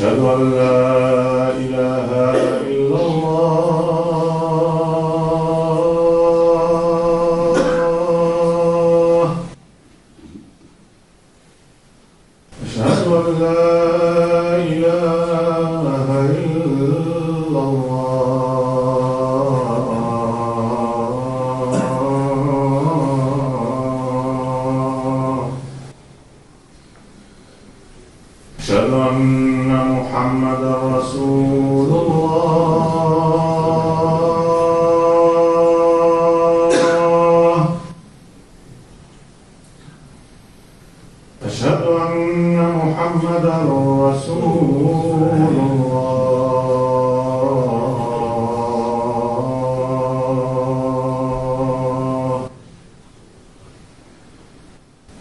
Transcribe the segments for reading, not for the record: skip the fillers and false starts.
أشهد أن لا إله إلا الله. أشهد أن لا إله إلا الله. أشهد أن محمدا رسول الله. أشهد أن محمدا رسول الله.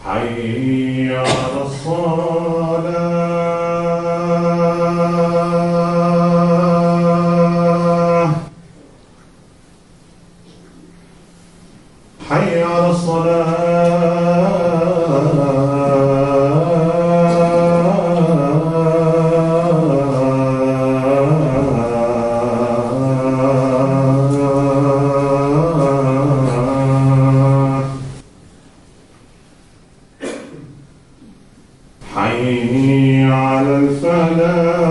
حي على الصلاة. حي على الصلاة. حي على الفلاح.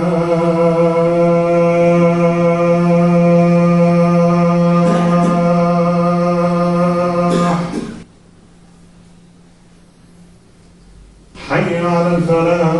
حي على الفلاح.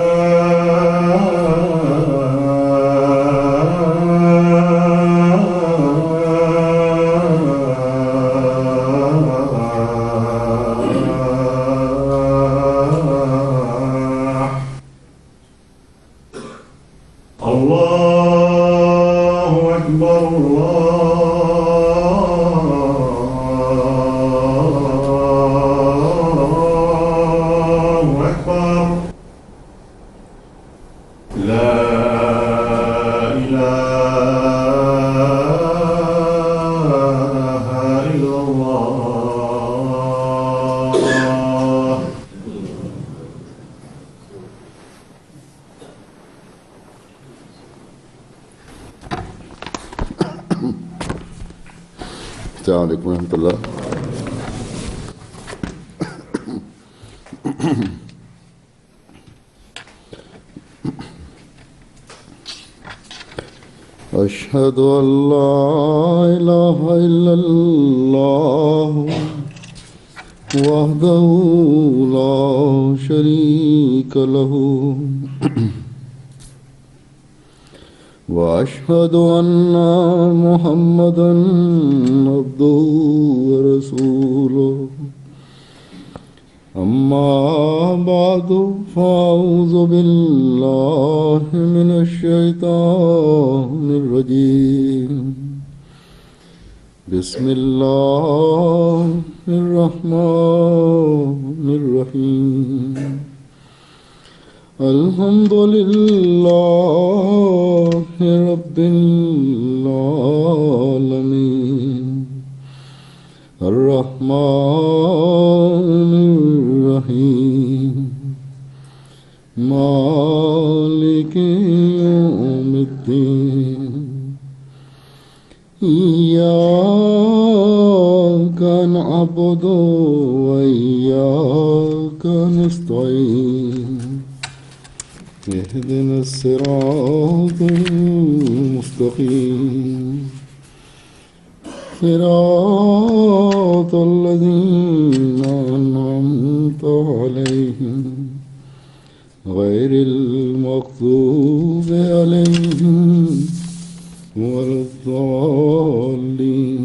الله أكبر الله أكبر. لا إله إلا الله. السلام عليكم ورحمة الله. أشهد أن لا إله إلا الله وحده لا شريك له وأشهد أن محمدا عبده ورسوله. أما بعد فأعوذ بالله من الشيطان الرجيم. بسم الله الرحمن الرحيم. الحمد لله رب العالمين الرحمن الرحيم مالك يوم الدين. إياك نعبد وإياك نستعين. اهدنا الصراط المستقيم صراط الذين أنعمت عليهم غير المغضوب عليهم ولا الضالين.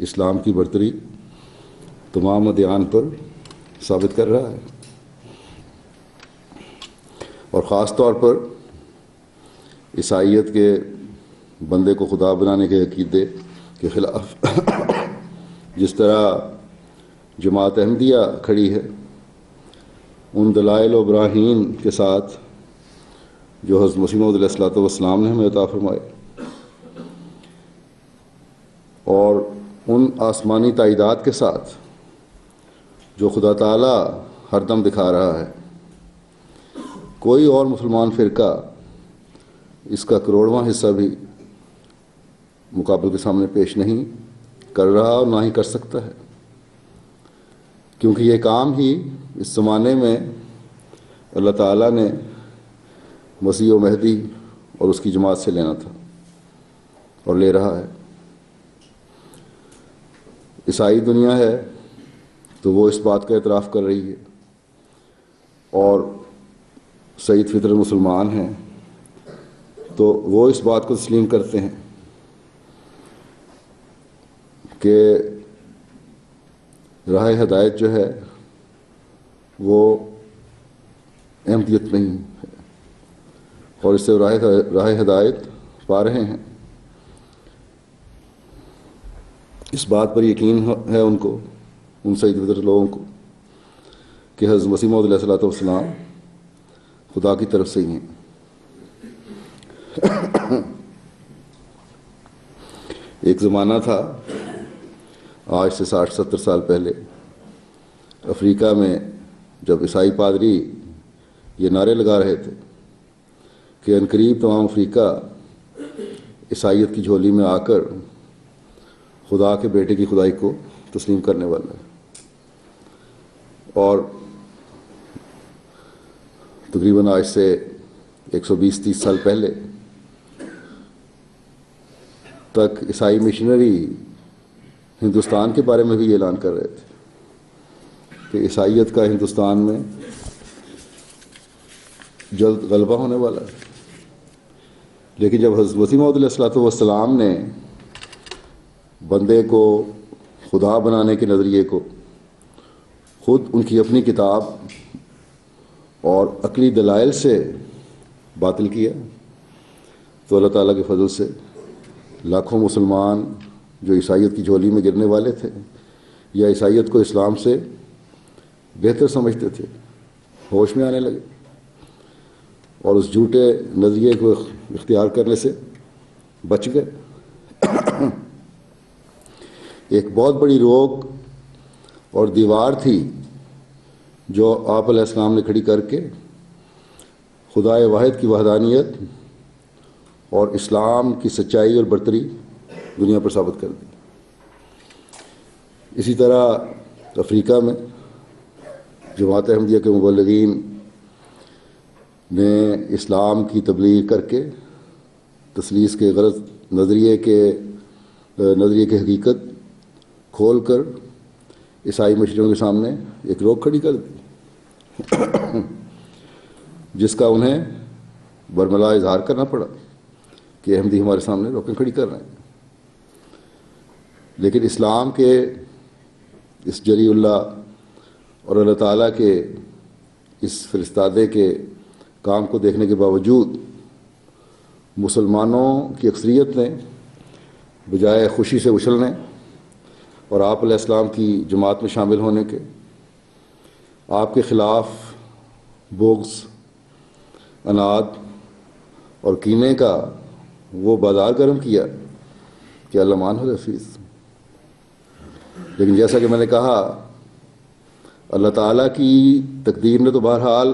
اسلام کی برتری تمام ادیان پر ثابت کر رہا ہے، اور خاص طور پر عیسائیت کے بندے کو خدا بنانے کے عقیدے کے خلاف جس طرح جماعت احمدیہ کھڑی ہے، ان دلائل و براہین کے ساتھ جو حضرت مسیح موعود علیہ الصلوۃ والسلام نے ہمیں عطا فرمائے، اور ان آسمانی تائیدات کے ساتھ جو خدا تعالیٰ ہر دم دکھا رہا ہے، کوئی اور مسلمان فرقہ اس کا کروڑواں حصہ بھی مقابل کے سامنے پیش نہیں کر رہا اور نہ ہی کر سکتا ہے، کیونکہ یہ کام ہی اس زمانے میں اللہ تعالیٰ نے مسیح و مہدی اور اس کی جماعت سے لینا تھا اور لے رہا ہے۔ عیسائی دنیا ہے تو وہ اس بات کا اعتراف کر رہی ہے، اور سعید فطرت مسلمان ہیں تو وہ اس بات کو تسلیم کرتے ہیں کہ راہ ہدایت جو ہے وہ احمدیت نہیں ہے، اور اس سے راہ ہدایت پا رہے ہیں۔ اس بات پر یقین ہے ان کو، ان سعید فطرت لوگوں کو، کہ حضرت مسیح موعود علیہ الصلوۃ والسلام خدا کی طرف سے ہی ہیں۔ ایک زمانہ تھا آج سے 60-70 سال پہلے، افریقہ میں جب عیسائی پادری یہ نعرے لگا رہے تھے کہ عنقریب تمام افریقہ عیسائیت کی جھولی میں آ کر خدا کے بیٹے کی خدائی کو تسلیم کرنے والا ہے، اور تقریباً آج سے 120-30 سال پہلے تک عیسائی مشنری ہندوستان کے بارے میں بھی یہ اعلان کر رہے تھے کہ عیسائیت کا ہندوستان میں جلد غلبہ ہونے والا ہے۔ لیکن جب حضرت مسیح موعود علیہ الصلوۃ والسلام نے بندے کو خدا بنانے کے نظریے کو خود ان کی اپنی کتاب اور عقلی دلائل سے باطل کیا، تو اللہ تعالیٰ کے فضل سے لاکھوں مسلمان جو عیسائیت کی جھولی میں گرنے والے تھے یا عیسائیت کو اسلام سے بہتر سمجھتے تھے، ہوش میں آنے لگے اور اس جھوٹے نظریے کو اختیار کرنے سے بچ گئے۔ ایک بہت بڑی روک اور دیوار تھی جو آپ علیہ السلام نے کھڑی کر کے خدا واحد کی وحدانیت اور اسلام کی سچائی اور برتری دنیا پر ثابت کر دی۔ اسی طرح افریقہ میں جماعت احمدیہ کے مبلغین نے اسلام کی تبلیغ کر کے تثلیث کے غلط نظریے کی حقیقت کھول کر عیسائی مشرقوں کے سامنے ایک روک کھڑی کر دی، جس کا انہیں برملا اظہار کرنا پڑا کہ احمدی ہمارے سامنے روکیں کھڑی کر رہے ہیں۔ لیکن اسلام کے اس جلی اللہ اور اللہ تعالیٰ کے اس فرستادے کے کام کو دیکھنے کے باوجود مسلمانوں کی اکثریت نے بجائے خوشی سے اچھلنے اور آپ علیہ السلام کی جماعت میں شامل ہونے کے، آپ کے خلاف بغض، اناد اور کینے کا وہ بازار گرم کیا کہ اللہ مان ہو حفیظ۔ لیکن جیسا کہ میں نے کہا، اللہ تعالیٰ کی تقدیر نے تو بہرحال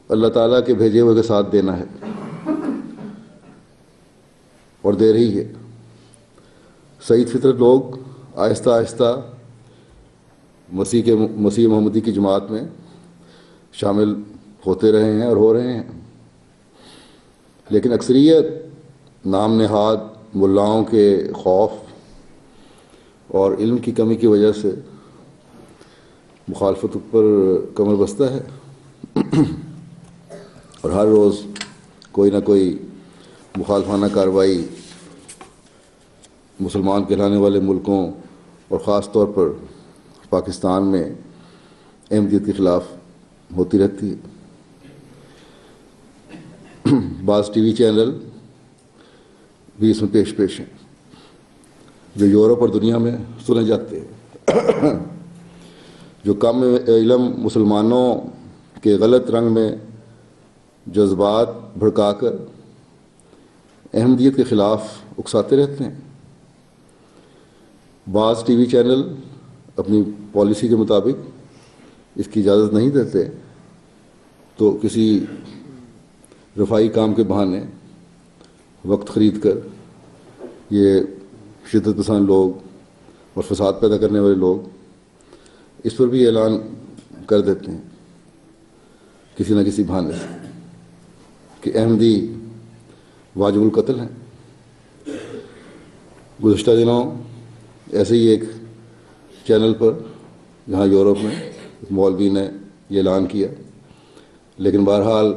اللہ تعالیٰ کے بھیجے ہوئے کے ساتھ دینا ہے اور دے رہی ہے۔ سعید فطرت لوگ آہستہ آہستہ مسیح محمدی کی جماعت میں شامل ہوتے رہے ہیں اور ہو رہے ہیں، لیکن اکثریت نام نہاد ملاؤں کے خوف اور علم کی کمی کی وجہ سے مخالفت پر کمر بستہ ہے اور ہر روز کوئی نہ کوئی مخالفانہ کارروائی مسلمان کہلانے والے ملکوں اور خاص طور پر پاکستان میں احمدیت کے خلاف ہوتی رہتی ہے۔ بعض ٹی وی چینل بھی اس میں پیش ہیں جو یورپ اور دنیا میں سنے جاتے ہیں، جو کم علم مسلمانوں کے غلط رنگ میں جذبات بھڑکا کر احمدیت کے خلاف اکساتے رہتے ہیں۔ بعض ٹی وی چینل اپنی پالیسی کے مطابق اس کی اجازت نہیں دیتے، تو کسی رفاہی کام کے بہانے وقت خرید کر یہ شدت پسند لوگ اور فساد پیدا کرنے والے لوگ اس پر بھی اعلان کر دیتے ہیں کسی نہ کسی بہانے سے کہ احمدی واجب القتل ہیں۔ گزشتہ دنوں ایسے ہی ایک چینل پر جہاں یورپ میں ایک مولوی نے یہ اعلان کیا، لیکن بہرحال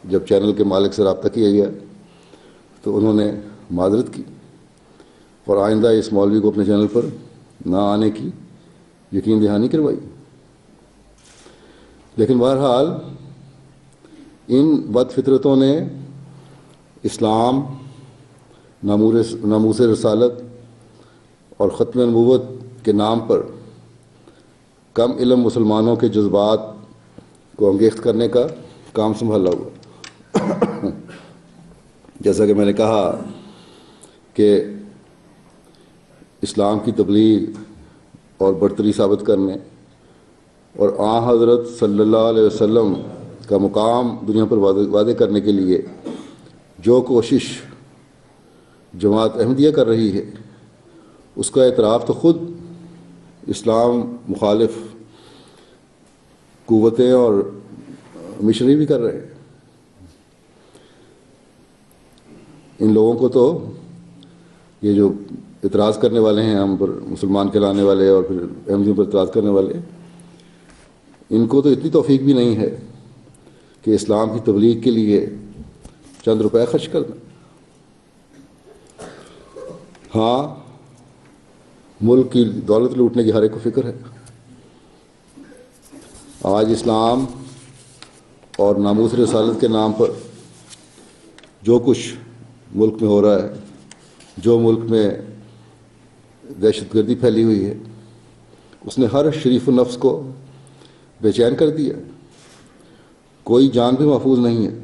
جب چینل کے مالک سے رابطہ کیا گیا تو انہوں نے معذرت کی اور آئندہ اس مولوی کو اپنے چینل پر نہ آنے کی یقین دہانی کروائی۔ لیکن بہرحال ان بد فطرتوں نے اسلام، ناموس رسالت اور ختم نبوت کے نام پر کم علم مسلمانوں کے جذبات کو انگیخت کرنے کا کام سنبھالا ہوا۔ جیسا کہ میں نے کہا کہ اسلام کی تبلیغ اور برتری ثابت کرنے اور آن حضرت صلی اللہ علیہ وسلم کا مقام دنیا پر واضح کرنے کے لیے جو کوشش جماعت احمدیہ کر رہی ہے، اس کا اعتراف تو خود اسلام مخالف قوتیں اور مشنری بھی کر رہے ہیں۔ ان لوگوں کو تو یہ جو اعتراض کرنے والے ہیں ہم پر، مسلمان کہلانے والے اور پھر احمدیوں پر اعتراض کرنے والے، ان کو تو اتنی توفیق بھی نہیں ہے کہ اسلام کی تبلیغ کے لیے چند روپے خرچ کر دیں۔ ہاں، ملک کی دولت لوٹنے کی ہر ایک کو فکر ہے۔ آج اسلام اور ناموس رسالت کے نام پر جو کچھ ملک میں ہو رہا ہے، جو ملک میں دہشت گردی پھیلی ہوئی ہے، اس نے ہر شریف النفس کو بے چین کر دیا۔ کوئی جان بھی محفوظ نہیں ہے۔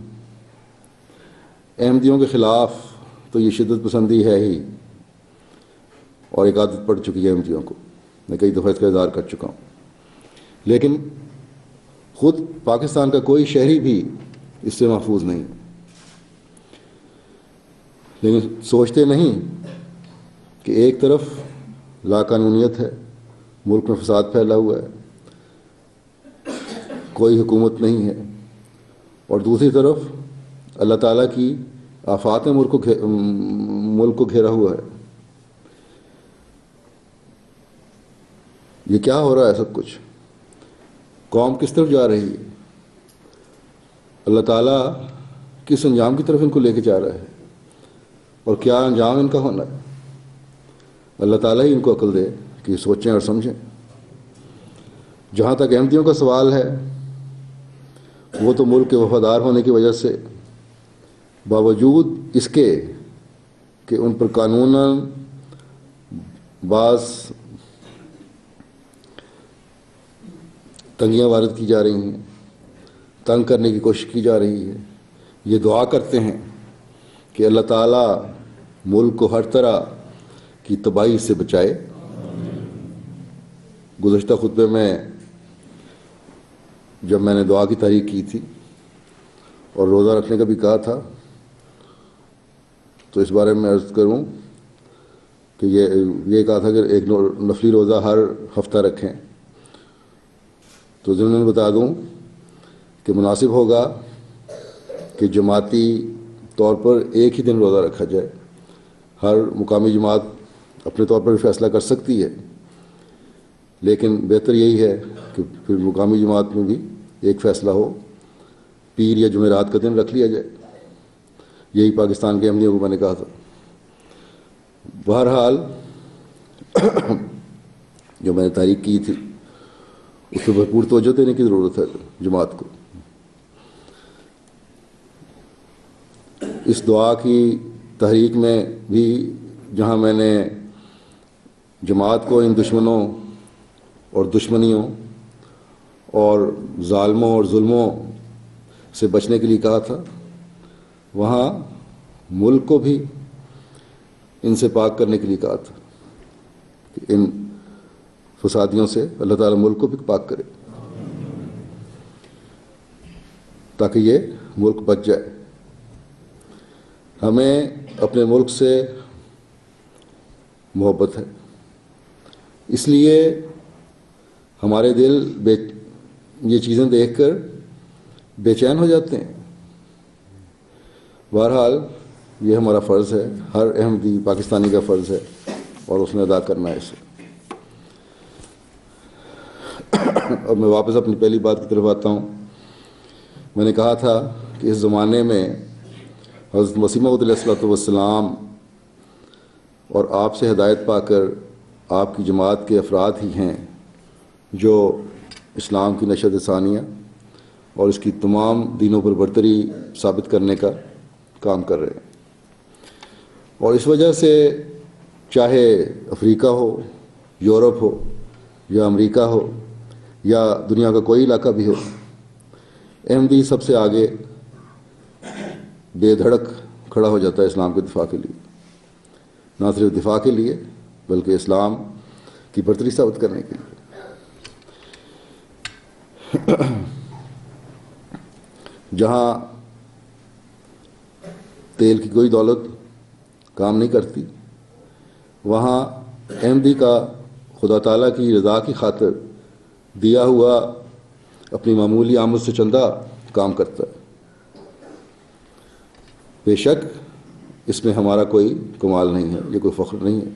احمدیوں کے خلاف تو یہ شدت پسندی ہے ہی، اور ایک عادت پڑ چکی ہے احمدیوں کو، میں کئی دفعہ اس کا اظہار کر چکا ہوں۔ لیکن خود پاکستان کا کوئی شہری بھی اس سے محفوظ نہیں، لیکن سوچتے نہیں کہ ایک طرف لاقانونیت ہے، ملک میں فساد پھیلا ہوا ہے، کوئی حکومت نہیں ہے، اور دوسری طرف اللہ تعالیٰ کی آفات نے ملک کو گھیرا ہوا ہے۔ یہ کیا ہو رہا ہے سب کچھ؟ قوم کس طرف جا رہی ہے؟ اللہ تعالیٰ کس انجام کی طرف ان کو لے کے جا رہا ہے، اور کیا انجام ان کا ہونا ہے؟ اللہ تعالیٰ ہی ان کو عقل دے کہ سوچیں اور سمجھیں۔ جہاں تک احمدیوں کا سوال ہے، وہ تو ملک کے وفادار ہونے کی وجہ سے باوجود اس کے کہ ان پر قانوناً بعض تنگیاں وارد کی جا رہی ہیں، تنگ کرنے کی کوشش کی جا رہی ہے، یہ دعا کرتے ہیں کہ اللہ تعالیٰ ملک کو ہر طرح کی تباہی سے بچائے۔ گزشتہ خطبے میں جب میں نے دعا کی تحریک کی تھی اور روزہ رکھنے کا بھی کہا تھا، تو اس بارے میں عرض کروں کہ یہ کہا تھا کہ ایک نفلی روزہ ہر ہفتہ رکھیں، تو ضمن بتا دوں کہ مناسب ہوگا کہ جماعتی طور پر ایک ہی دن روزہ رکھا جائے۔ ہر مقامی جماعت اپنے طور پر فیصلہ کر سکتی ہے، لیکن بہتر یہی ہے کہ پھر مقامی جماعت میں بھی ایک فیصلہ ہو، پیر یا جمعرات کا دن رکھ لیا جائے۔ یہی پاکستان کے احمدیوں کو میں نے کہا تھا۔ بہرحال جو میں نے تحریک کی تھی اس پہ بھرپور توجہ دینے کی ضرورت ہے جماعت کو. اس دعا کی تحریک میں بھی جہاں میں نے جماعت کو ان دشمنوں اور دشمنیوں اور ظالموں اور ظلموں سے بچنے کے لیے کہا تھا، وہاں ملک کو بھی ان سے پاک کرنے کے لیے کہا تھا کہ ان فسادیوں سے اللہ تعالیٰ ملک کو بھی پاک کرے تاکہ یہ ملک بچ جائے. ہمیں اپنے ملک سے محبت ہے، اس لیے ہمارے دل یہ چیزیں دیکھ کر بے چین ہو جاتے ہیں. بہرحال یہ ہمارا فرض ہے، ہر احمدی پاکستانی کا فرض ہے اور اس نے ادا کرنا ہے اسے. اب میں واپس اپنی پہلی بات کی طرف آتا ہوں. میں نے کہا تھا کہ اس زمانے میں حضرت مسیح موعود علیہ الصلوۃ والسلام اور آپ سے ہدایت پا کر آپ کی جماعت کے افراد ہی ہیں جو اسلام کی نشر ثانیہ اور اس کی تمام دینوں پر برتری ثابت کرنے کا کام کر رہے ہیں. اور اس وجہ سے چاہے افریقہ ہو، یورپ ہو یا امریکہ ہو یا دنیا کا کوئی علاقہ بھی ہو، احمدی سب سے آگے بے دھڑک کھڑا ہو جاتا ہے اسلام کے دفاع کے لیے. نہ صرف دفاع کے لیے بلکہ اسلام کی برتری ثابت کرنے کے لیے. جہاں تیل کی کوئی دولت کام نہیں کرتی، وہاں احمدی کا خدا تعالیٰ کی رضا کی خاطر دیا ہوا اپنی معمولی آمد سے چندہ کام کرتا ہے. بے شک اس میں ہمارا کوئی کمال نہیں ہے، یہ کوئی فخر نہیں ہے.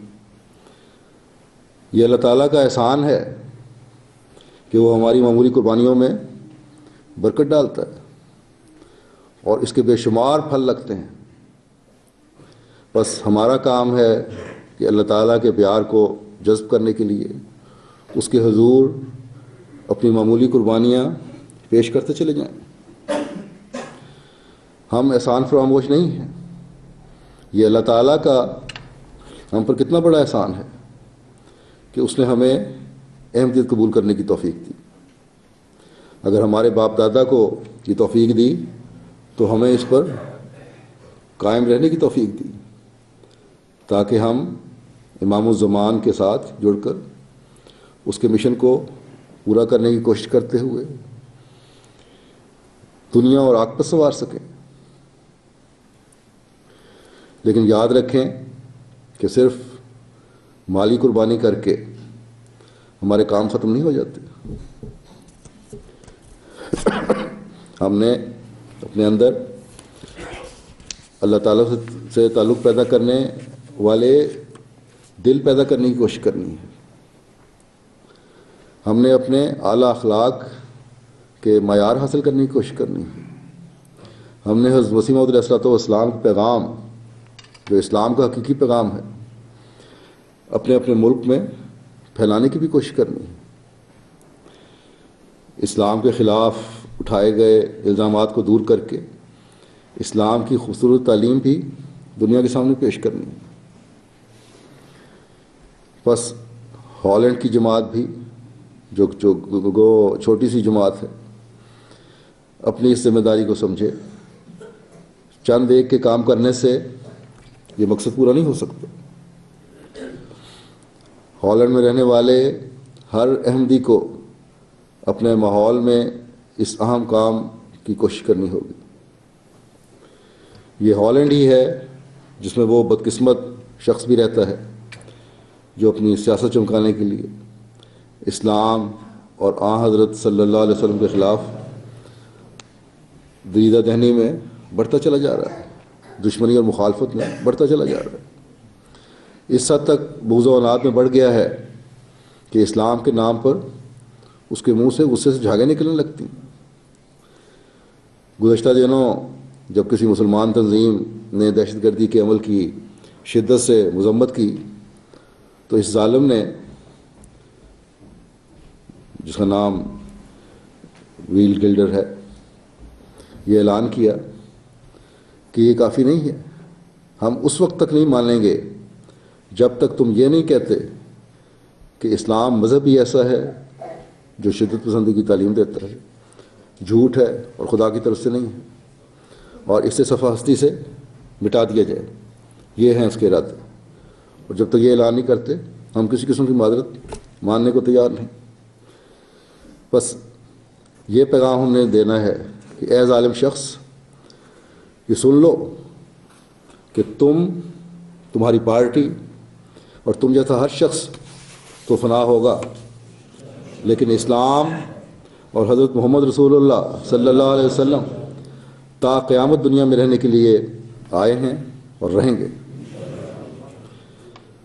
یہ اللہ تعالیٰ کا احسان ہے کہ وہ ہماری معمولی قربانیوں میں برکت ڈالتا ہے اور اس کے بے شمار پھل لگتے ہیں. بس ہمارا کام ہے کہ اللہ تعالیٰ کے پیار کو جذب کرنے کے لیے اس کے حضور اپنی معمولی قربانیاں پیش کرتے چلے جائیں. ہم احسان فراموش نہیں ہیں. یہ اللہ تعالیٰ کا ہم پر کتنا بڑا احسان ہے کہ اس نے ہمیں احمدیت قبول کرنے کی توفیق دی. اگر ہمارے باپ دادا کو یہ توفیق دی تو ہمیں اس پر قائم رہنے کی توفیق دی تاکہ ہم امام الزمان کے ساتھ جڑ کر اس کے مشن کو پورا کرنے کی کوشش کرتے ہوئے دنیا اور عاقبت سنوار سکیں. لیکن یاد رکھیں کہ صرف مالی قربانی کر کے ہمارے کام ختم نہیں ہو جاتے. ہم نے اپنے اندر اللہ تعالیٰ سے تعلق پیدا کرنے والے دل پیدا کرنے کی کوشش کرنی ہے. ہم نے اپنے اعلیٰ اخلاق کے معیار حاصل کرنے کی کوشش کرنی ہے. ہم نے حضرت مسیح موعود علیہ الصلوۃ والسلام کا پیغام جو اسلام کا حقیقی پیغام ہے اپنے اپنے ملک میں پھیلانے کی بھی کوشش کرنی ہے. اسلام کے خلاف اٹھائے گئے الزامات کو دور کر کے اسلام کی خوبصورت تعلیم بھی دنیا کے سامنے پیش کرنی ہے. بس ہالینڈ کی جماعت بھی جو چھوٹی سی جماعت ہے اپنی اس ذمہ داری کو سمجھے. چند ایک کے کام کرنے سے یہ مقصد پورا نہیں ہو سکتا. ہالینڈ میں رہنے والے ہر احمدی کو اپنے ماحول میں اس اہم کام کی کوشش کرنی ہوگی. یہ ہالینڈ ہی ہے جس میں وہ بدقسمت شخص بھی رہتا ہے جو اپنی سیاست چمکانے کے لیے اسلام اور آن حضرت صلی اللہ علیہ وسلم کے خلاف دریدہ دہنی میں بڑھتا چلا جا رہا ہے، دشمنی اور مخالفت میں بڑھتا چلا جا رہا ہے. اس حد تک بغض و عناد میں بڑھ گیا ہے کہ اسلام کے نام پر اس کے منہ سے غصے سے جھاگیں نکلنے لگتی. گزشتہ دنوں جب کسی مسلمان تنظیم نے دہشت گردی کے عمل کی شدت سے مذمت کی تو اس ظالم نے، جس کا نام ویل گلڈر ہے، یہ اعلان کیا کہ یہ کافی نہیں ہے، ہم اس وقت تک نہیں مانیں گے جب تک تم یہ نہیں کہتے کہ اسلام مذہب ہی ایسا ہے جو شدت پسندی کی تعلیم دیتا ہے، جھوٹ ہے اور خدا کی طرف سے نہیں ہے، اور اسے صفحہ ہستی سے مٹا دیا جائے۔ یہ ہیں اس کے ارادے، اور جب تک یہ اعلان نہیں کرتے ہم کسی قسم کی معذرت ماننے کو تیار نہیں۔ بس یہ پیغام ہم نے دینا ہے کہ اے ظالم شخص، یہ سن لو کہ تمہاری پارٹی اور تم جیسا ہر شخص تو فنا ہوگا، لیکن اسلام اور حضرت محمد رسول اللہ صلی اللہ علیہ وسلم تا قیامت دنیا میں رہنے کے لیے آئے ہیں اور رہیں گے،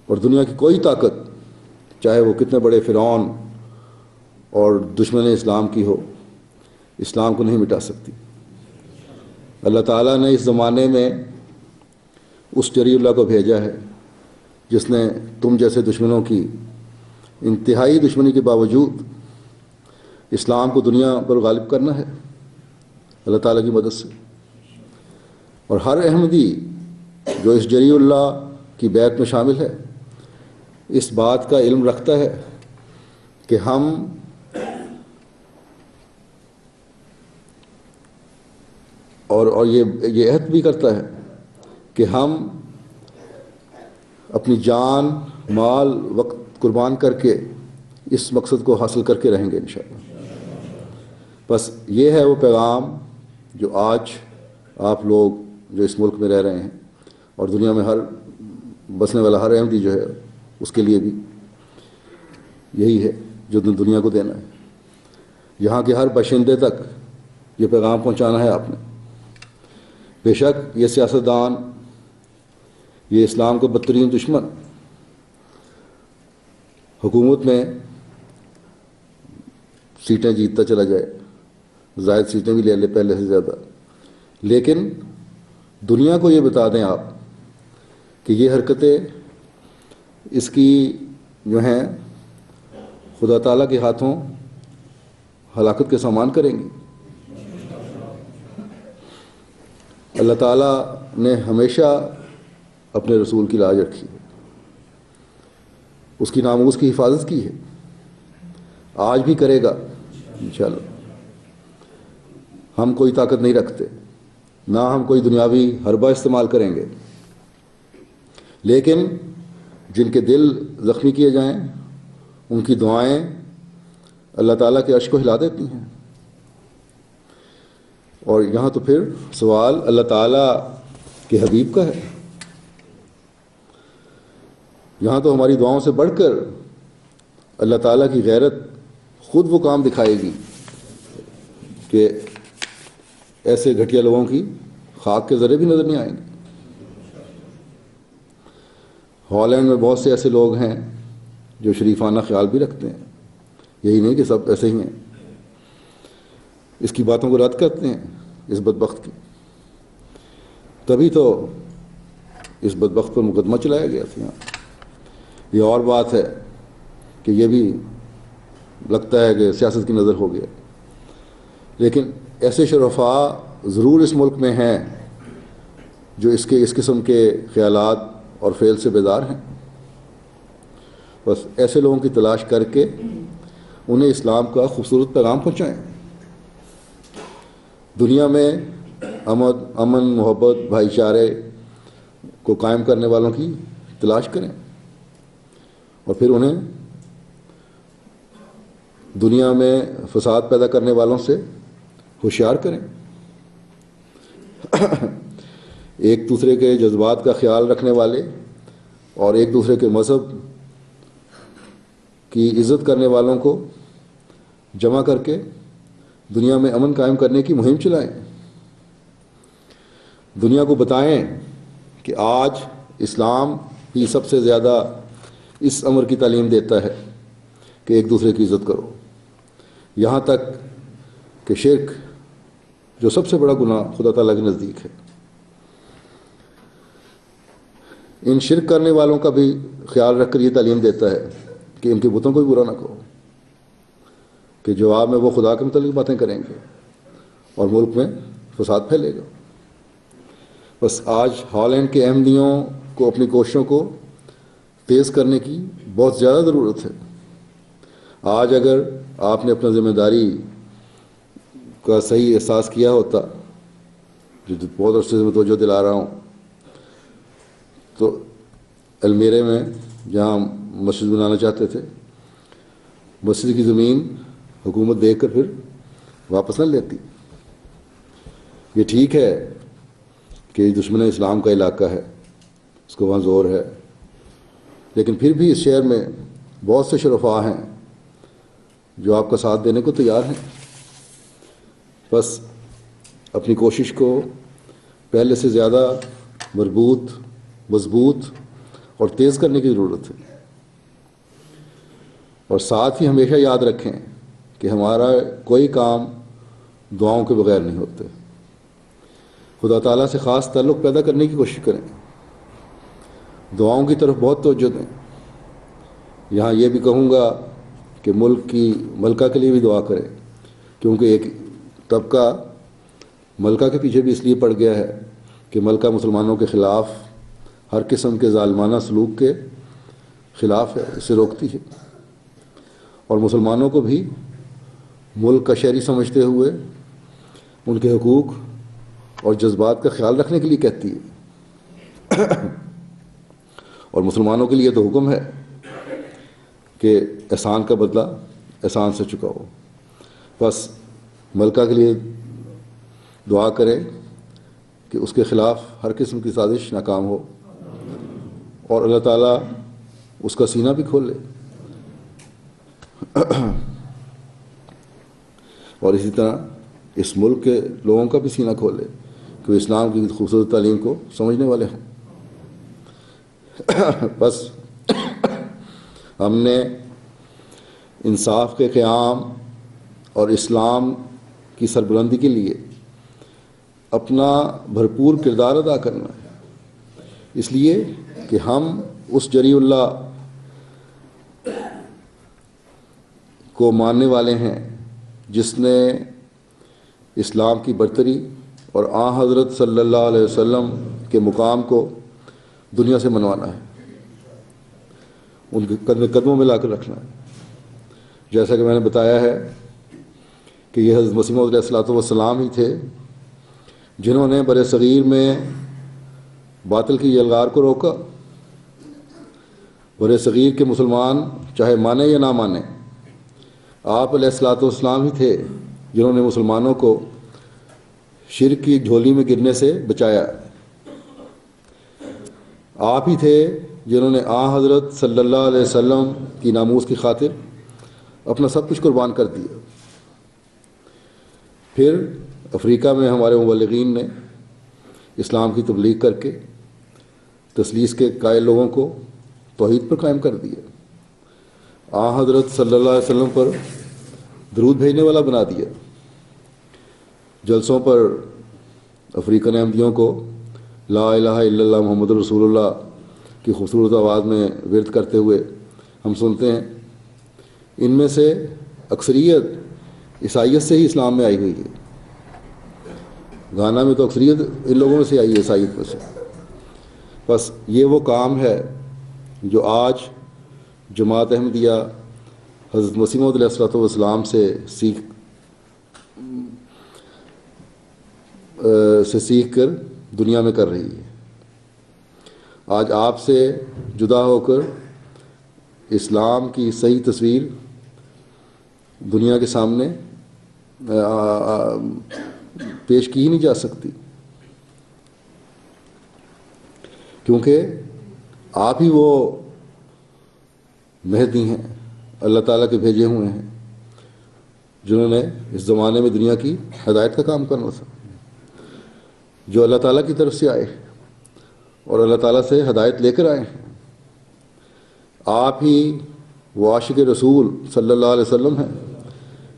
اور دنیا کی کوئی طاقت، چاہے وہ کتنے بڑے فرعون اور دشمن اسلام کی ہو، اسلام کو نہیں مٹا سکتی۔ اللہ تعالیٰ نے اس زمانے میں اس جری اللہ کو بھیجا ہے جس نے تم جیسے دشمنوں کی انتہائی دشمنی کے باوجود اسلام کو دنیا پر غالب کرنا ہے اللہ تعالیٰ کی مدد سے۔ اور ہر احمدی جو اس جری اللہ کی بیعت میں شامل ہے اس بات کا علم رکھتا ہے کہ ہم اور یہ عہد بھی کرتا ہے کہ ہم اپنی جان، مال، وقت قربان کر کے اس مقصد کو حاصل کر کے رہیں گے انشاءاللہ۔ بس یہ ہے وہ پیغام جو آج آپ لوگ جو اس ملک میں رہ رہے ہیں اور دنیا میں ہر بسنے والا ہر احمدی جو ہے اس کے لیے بھی یہی ہے جو دنیا کو دینا ہے۔ یہاں کے ہر باشندے تک یہ پیغام پہنچانا ہے آپ نے۔ بے شک یہ سیاستدان، یہ اسلام کا بدترین دشمن، حکومت میں سیٹیں جیتتا چلا جائے، زائد سیٹیں بھی لے لے پہلے سے زیادہ، لیکن دنیا کو یہ بتا دیں آپ کہ یہ حرکتیں اس کی جو ہیں خدا تعالیٰ کے ہاتھوں ہلاکت کے سامان کریں گی۔ اللہ تعالیٰ نے ہمیشہ اپنے رسول کی لاج رکھی ہے، اس کی ناموس کی حفاظت کی ہے، آج بھی کرے گا انشاءاللہ۔ ہم کوئی طاقت نہیں رکھتے، نہ ہم کوئی دنیاوی حربہ استعمال کریں گے، لیکن جن کے دل زخمی کیے جائیں ان کی دعائیں اللہ تعالیٰ کے عرش کو ہلا دیتی ہیں۔ اور یہاں تو پھر سوال اللہ تعالیٰ کے حبیب کا ہے، یہاں تو ہماری دعاؤں سے بڑھ کر اللہ تعالیٰ کی غیرت خود وہ کام دکھائے گی کہ ایسے گھٹیا لوگوں کی خاک کے ذرے بھی نظر نہیں آئیں گے۔ ہالینڈ میں بہت سے ایسے لوگ ہیں جو شریفانہ خیال بھی رکھتے ہیں، یہی نہیں کہ سب ایسے ہی ہیں، اس کی باتوں کو رد کرتے ہیں اس بدبخت کی۔ تبھی تو اس بدبخت پر مقدمہ چلایا گیا تھا یہاں۔ یہ اور بات ہے کہ یہ بھی لگتا ہے کہ سیاست کی نظر ہو گیا، لیکن ایسے شرفاء ضرور اس ملک میں ہیں جو اس قسم کے خیالات اور فعل سے بیدار ہیں۔ بس ایسے لوگوں کی تلاش کر کے انہیں اسلام کا خوبصورت پیغام پہنچائیں، دنیا میں امن، محبت، بھائی چارے کو قائم کرنے والوں کی تلاش کریں، اور پھر انہیں دنیا میں فساد پیدا کرنے والوں سے ہوشیار کریں۔ ایک دوسرے کے جذبات کا خیال رکھنے والے اور ایک دوسرے کے مذہب کی عزت کرنے والوں کو جمع کر کے دنیا میں امن قائم کرنے کی مہم چلائیں، دنیا کو بتائیں کہ آج اسلام ہی سب سے زیادہ اس امر کی تعلیم دیتا ہے کہ ایک دوسرے کی عزت کرو، یہاں تک کہ شرک جو سب سے بڑا گناہ خدا تعالیٰ کے نزدیک ہے، ان شرک کرنے والوں کا بھی خیال رکھ کر یہ تعلیم دیتا ہے کہ ان کے بتوں کو بھی برا نہ کہو، کہ جواب میں وہ خدا کے متعلق باتیں کریں گے اور ملک میں فساد پھیلے گا۔ بس آج ہالینڈ کے احمدیوں کو اپنی کوششوں کو تیز کرنے کی بہت زیادہ ضرورت ہے۔ آج اگر آپ نے اپنا ذمہ داری کا صحیح احساس کیا ہوتا، جو بہت عرصے سے میں توجہ دلا رہا ہوں، تو المیرے میں جہاں مسجد بنانا چاہتے تھے، مسجد کی زمین حکومت دیکھ کر پھر واپس نہ لیتی۔ یہ ٹھیک ہے کہ یہ دشمن اسلام کا علاقہ ہے، اس کو وہاں زور ہے، لیکن پھر بھی اس شہر میں بہت سے شرفاء ہیں جو آپ کا ساتھ دینے کو تیار ہیں۔ بس اپنی کوشش کو پہلے سے زیادہ مربوط، مضبوط اور تیز کرنے کی ضرورت ہے، اور ساتھ ہی ہمیشہ یاد رکھیں کہ ہمارا کوئی کام دعاؤں کے بغیر نہیں ہوتے۔ خدا تعالیٰ سے خاص تعلق پیدا کرنے کی کوشش کریں، دعاؤں کی طرف بہت توجہ دیں۔ یہاں یہ بھی کہوں گا کہ ملکہ کے لیے بھی دعا کریں، کیونکہ ایک طبقہ ملکہ کے پیچھے بھی اس لیے پڑ گیا ہے کہ ملکہ مسلمانوں کے خلاف ہر قسم کے ظالمانہ سلوک کے خلاف ہے، اسے روکتی ہے، اور مسلمانوں کو بھی ملک کا شہری سمجھتے ہوئے ان کے حقوق اور جذبات کا خیال رکھنے کے لیے کہتی ہے۔ اور مسلمانوں کے لیے تو حکم ہے کہ احسان کا بدلہ احسان سے چکاؤ۔ بس ملکہ کے لیے دعا کریں کہ اس کے خلاف ہر قسم کی سازش ناکام ہو، اور اللہ تعالیٰ اس کا سینہ بھی کھول لے، اور اسی طرح اس ملک کے لوگوں کا بھی سینہ کھول لے کہ وہ اسلام کی خوبصورت تعلیم کو سمجھنے والے ہوں۔ بس ہم نے انصاف کے قیام اور اسلام کی سربلندی کے لیے اپنا بھرپور کردار ادا کرنا ہے، اس لیے کہ ہم اس جری اللہ کو ماننے والے ہیں جس نے اسلام کی برتری اور حضرت صلی اللہ علیہ وسلم کے مقام کو دنیا سے منوانا ہے، ان کے قدموں میں لا کر رکھنا ہے۔ جیسا کہ میں نے بتایا ہے کہ یہ حضرت مسیح موعود علیہ السلام ہی تھے جنہوں نے بر صغیر میں باطل کی یلغار کو روکا۔ بر صغیر کے مسلمان چاہے مانے یا نہ مانے، آپ علیہ السلام ہی تھے جنہوں نے مسلمانوں کو شرک کی جھولی میں گرنے سے بچایا۔ آپ ہی تھے جنہوں نے حضرت صلی اللہ علیہ وسلم کی ناموس کی خاطر اپنا سب کچھ قربان کر دیا۔ پھر افریقہ میں ہمارے مبلغین نے اسلام کی تبلیغ کر کے تثلیث کے قائل لوگوں کو توحید پر قائم کر دیا، حضرت صلی اللہ علیہ وسلم پر درود بھیجنے والا بنا دیا۔ جلسوں پر افریقن احمدیوں کو لا الہ الا اللہ محمد رسول اللہ کی خوبصورت آواز میں ورد کرتے ہوئے ہم سنتے ہیں۔ ان میں سے اکثریت عیسائیت سے ہی اسلام میں آئی ہوئی ہے۔ گانا میں تو اکثریت ان لوگوں میں سے آئی ہے، عیسائیت میں سے۔ بس یہ وہ کام ہے جو آج جماعت احمدیہ حضرت مسیح موعود علیہ السلام سے سیکھ کر دنیا میں کر رہی ہے۔ آج آپ سے جدا ہو کر اسلام کی صحیح تصویر دنیا کے سامنے پیش کی ہی نہیں جا سکتی، کیونکہ آپ ہی وہ مہدی ہیں، اللہ تعالیٰ کے بھیجے ہوئے ہیں، جنہوں نے اس زمانے میں دنیا کی ہدایت کا کام کرنا تھا، جو اللہ تعالیٰ کی طرف سے آئے اور اللہ تعالیٰ سے ہدایت لے کر آئے ہیں۔ آپ ہی وہ عاشق رسول صلی اللہ علیہ وسلم ہیں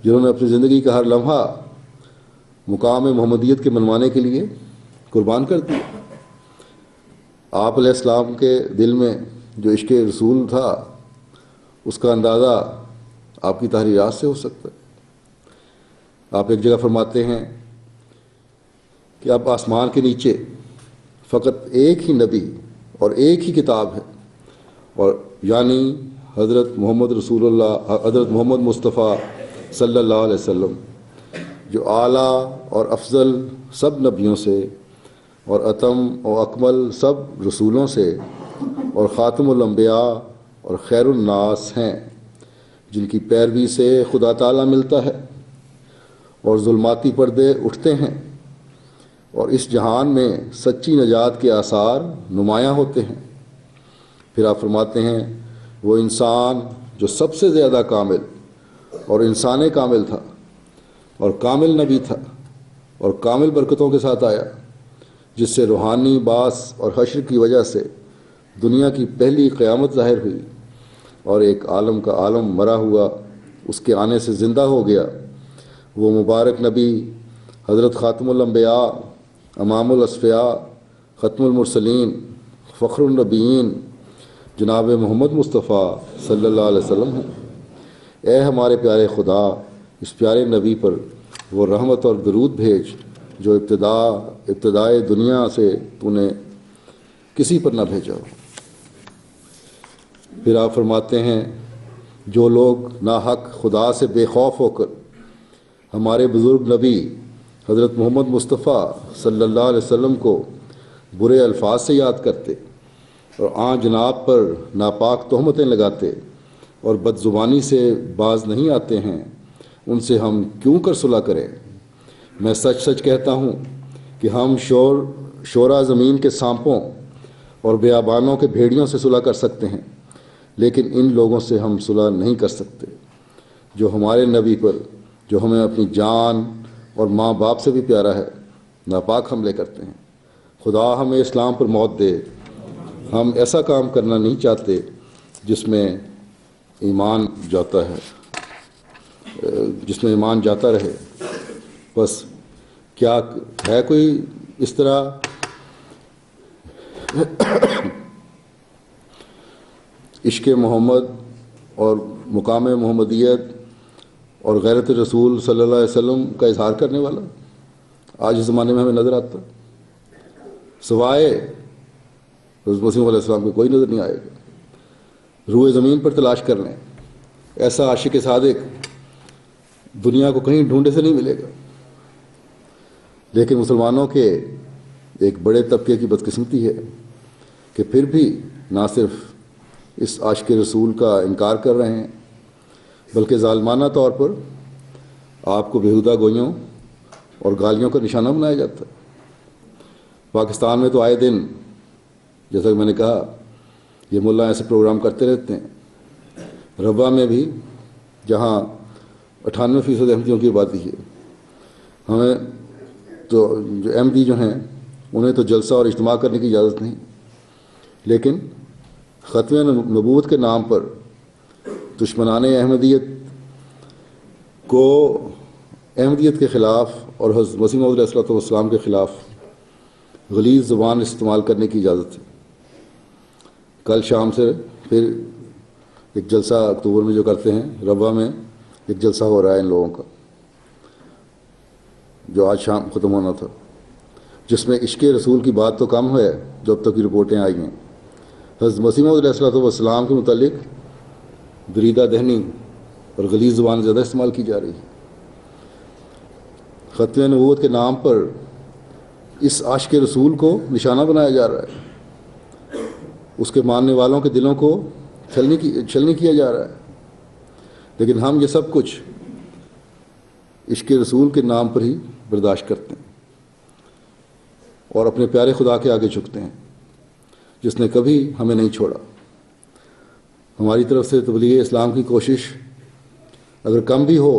جنہوں نے اپنی زندگی کا ہر لمحہ مقام محمدیت کے منوانے کے لیے قربان کر دیا۔ آپ علیہ السلام کے دل میں جو عشق رسول تھا اس کا اندازہ آپ کی تحریرات سے ہو سکتا ہے۔ آپ ایک جگہ فرماتے ہیں کہ اب آسمان کے نیچے فقط ایک ہی نبی اور ایک ہی کتاب ہے، اور یعنی حضرت محمد رسول اللہ، حضرت محمد مصطفیٰ صلی اللہ علیہ وسلم، جو اعلیٰ اور افضل سب نبیوں سے اور اتم و اکمل سب رسولوں سے اور خاتم الانبیاء اور خیر الناس ہیں، جن کی پیروی سے خدا تعالیٰ ملتا ہے اور ظلماتی پردے اٹھتے ہیں اور اس جہان میں سچی نجات کے آثار نمایاں ہوتے ہیں۔ پھر آپ فرماتے ہیں وہ انسان جو سب سے زیادہ کامل اور انسان کامل تھا اور کامل نبی تھا اور کامل برکتوں کے ساتھ آیا، جس سے روحانی باعث اور حشر کی وجہ سے دنیا کی پہلی قیامت ظاہر ہوئی اور ایک عالم کا عالم مرا ہوا اس کے آنے سے زندہ ہو گیا، وہ مبارک نبی حضرت خاتم الانبیاء، امام الاصفیاء، ختم المرسلین، فخر النبیین جناب محمد مصطفیٰ صلی اللہ علیہ وسلم ہیں۔ اے ہمارے پیارے خدا، اس پیارے نبی پر وہ رحمت اور درود بھیج جو ابتدائے دنیا سے تو نے کسی پر نہ بھیجا ہو۔ پھر آپ فرماتے ہیں جو لوگ ناحق خدا سے بے خوف ہو کر ہمارے بزرگ نبی حضرت محمد مصطفیٰ صلی اللہ علیہ وسلم کو برے الفاظ سے یاد کرتے اور آن جناب پر ناپاک تہمتیں لگاتے اور بد زبانی سے باز نہیں آتے ہیں، ان سے ہم کیوں کر صلح کریں؟ میں سچ سچ کہتا ہوں کہ ہم شورا زمین کے سانپوں اور بیابانوں کے بھیڑیوں سے صلح کر سکتے ہیں، لیکن ان لوگوں سے ہم صلح نہیں کر سکتے جو ہمارے نبی پر، جو ہمیں اپنی جان اور ماں باپ سے بھی پیارا ہے، ناپاک حملے کرتے ہیں۔ خدا ہمیں اسلام پر موت دے۔ ہم ایسا کام کرنا نہیں چاہتے جس میں ایمان جاتا رہے۔ بس کیا ہے کوئی اس طرح عشق محمد اور مقام محمدیت اور غیرت رسول صلی اللہ علیہ وسلم کا اظہار کرنے والا؟ آج اس زمانے میں ہمیں نظر آتا سوائے حضرت مسیح علیہ السلام کو کوئی نظر نہیں آئے گا۔ روئے زمین پر تلاش کر لیں، ایسا عاشق صادق دنیا کو کہیں ڈھونڈے سے نہیں ملے گا۔ لیکن مسلمانوں کے ایک بڑے طبقے کی بدقسمتی ہے کہ پھر بھی نہ صرف اس عاشق رسول کا انکار کر رہے ہیں، بلکہ ظالمانہ طور پر آپ کو بیہودہ گوئیوں اور گالیوں کا نشانہ بنایا جاتا ہے۔ پاکستان میں تو آئے دن، جیسا کہ میں نے کہا، یہ ملا ایسے پروگرام کرتے رہتے ہیں۔ ربوہ میں بھی، جہاں 98% احمدیوں کی آبادی ہے، ہمیں تو جو احمدی جو ہیں انہیں تو جلسہ اور اجتماع کرنے کی اجازت نہیں، لیکن ختم نبوت کے نام پر دشمنان احمدیت کو احمدیت کے خلاف اور حضرت مسیح موعود علیہ السلام کے خلاف غلیظ زبان استعمال کرنے کی اجازت ہے۔ کل شام سے پھر ایک جلسہ اکتوبر میں جو کرتے ہیں ربوہ میں، ایک جلسہ ہو رہا ہے ان لوگوں کا جو آج شام ختم ہونا تھا، جس میں عشق رسول کی بات تو کم ہے جو اب تک کی رپورٹیں آئی ہیں، حضرت مسیح موعود علیہ السلام کے متعلق دریدہ دہنی اور غلیظ زبان زیادہ استعمال کی جا رہی ہے۔ ختم نبوت کے نام پر اس عاشق رسول کو نشانہ بنایا جا رہا ہے، اس کے ماننے والوں کے دلوں کو چھلنی کیا جا رہا ہے، لیکن ہم یہ سب کچھ عشق رسول کے نام پر ہی برداشت کرتے ہیں اور اپنے پیارے خدا کے آگے جھکتے ہیں جس نے کبھی ہمیں نہیں چھوڑا۔ ہماری طرف سے تبلیغ اسلام کی کوشش اگر کم بھی ہو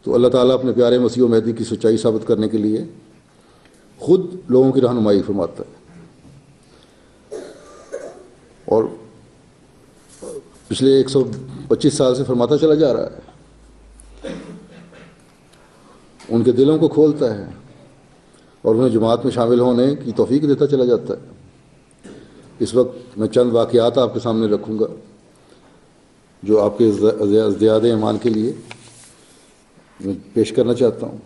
تو اللہ تعالیٰ اپنے پیارے مسیح و مہدی کی سچائی ثابت کرنے کے لیے خود لوگوں کی رہنمائی فرماتا ہے، اور پچھلے 125 سال سے فرماتا چلا جا رہا ہے۔ ان کے دلوں کو کھولتا ہے اور انہیں جماعت میں شامل ہونے کی توفیق دیتا چلا جاتا ہے۔ اس وقت میں چند واقعات آپ کے سامنے رکھوں گا جو آپ کے زیادہ ایمان کے لیے میں پیش کرنا چاہتا ہوں۔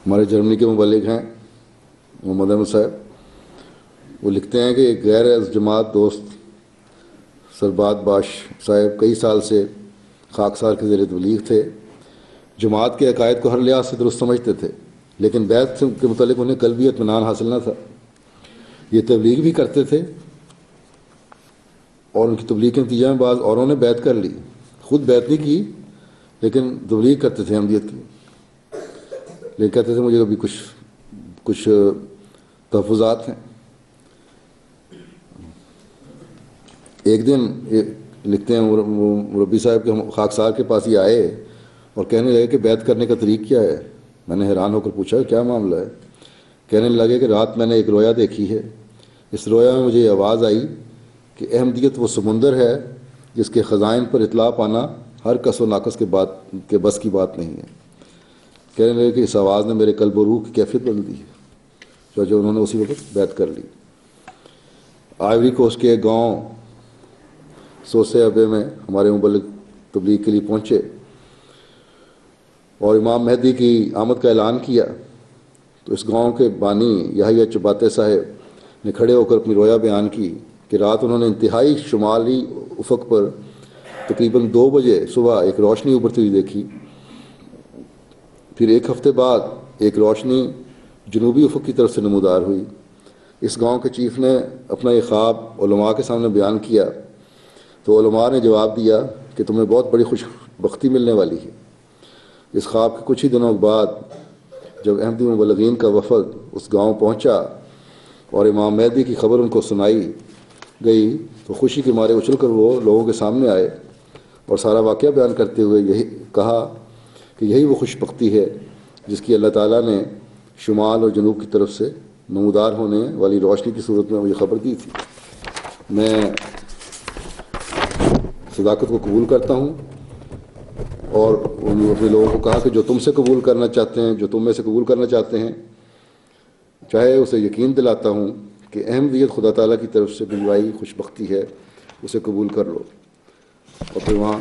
ہمارے جرمنی کے مبلغ ہیں محمد احمد صاحب، وہ لکھتے ہیں کہ ایک غیر از جماعت دوست سربات باش صاحب کئی سال سے خاکسار کے زیر تبلیغ تھے۔ جماعت کے عقائد کو ہر لحاظ سے درست سمجھتے تھے، لیکن بیعت کے متعلق انہیں قلبی اطمینان حاصل نہ تھا۔ یہ تبلیغ بھی کرتے تھے اور ان کی تبلیغ کے نتیجے میں بعض اوروں نے بیعت کر لی، خود بیعت نہیں کی لیکن تبلیغ کرتے تھے احمدیت کی، لیکن کہتے تھے مجھے ابھی کچھ تحفظات ہیں۔ ایک دن لکھتے ہیں مربی صاحب کے خاکسار کے پاس ہی آئے اور کہنے لگے کہ بیعت کرنے کا طریق کیا ہے؟ میں نے حیران ہو کر پوچھا کیا معاملہ ہے؟ کہنے لگے کہ رات میں نے ایک رویا دیکھی ہے، اس رویا میں مجھے یہ آواز آئی کہ احمدیت وہ سمندر ہے جس کے خزائن پر اطلاع پانا ہر کس و ناقص کے بس کی بات نہیں ہے۔ کہنے لگے کہ اس آواز نے میرے قلب و روح کی کیفیت بدل دی ہے، جو انہوں نے اسی وقت بیعت کر لی۔ آئیوری کوسٹ کے گاؤں سوسے ابے میں ہمارے مبلغ تبلیغ کے لیے پہنچے اور امام مہدی کی آمد کا اعلان کیا تو اس گاؤں کے بانی یحییٰ چباتے صاحب نے کھڑے ہو کر اپنی رویا بیان کی کہ رات انہوں نے انتہائی شمالی افق پر تقریباً 2 بجے صبح ایک روشنی ابھرتی ہوئی دیکھی، پھر ایک ہفتے بعد ایک روشنی جنوبی افق کی طرف سے نمودار ہوئی۔ اس گاؤں کے چیف نے اپنا یہ خواب علماء کے سامنے بیان کیا تو علماء نے جواب دیا کہ تمہیں بہت بڑی خوش بختی ملنے والی ہے۔ اس خواب کے کچھ ہی دنوں بعد جب احمدی مبلغین کا وفد اس گاؤں پہنچا اور امام مہدی کی خبر ان کو سنائی گئی تو خوشی کے مارے اچھل کر وہ لوگوں کے سامنے آئے اور سارا واقعہ بیان کرتے ہوئے یہی کہا کہ یہی وہ خوش بختی ہے جس کی اللہ تعالیٰ نے شمال اور جنوب کی طرف سے نمودار ہونے والی روشنی کی صورت میں مجھے خبر دی تھی۔ میں صداقت کو قبول کرتا ہوں اور اپنے لوگوں کو کہا کہ جو تم سے قبول کرنا چاہتے ہیں، جو تم میں سے قبول کرنا چاہتے ہیں، چاہے اسے یقین دلاتا ہوں کہ احمدیت خدا تعالیٰ کی طرف سے بھجوائی خوش بختی ہے، اسے قبول کر لو۔ اور پھر وہاں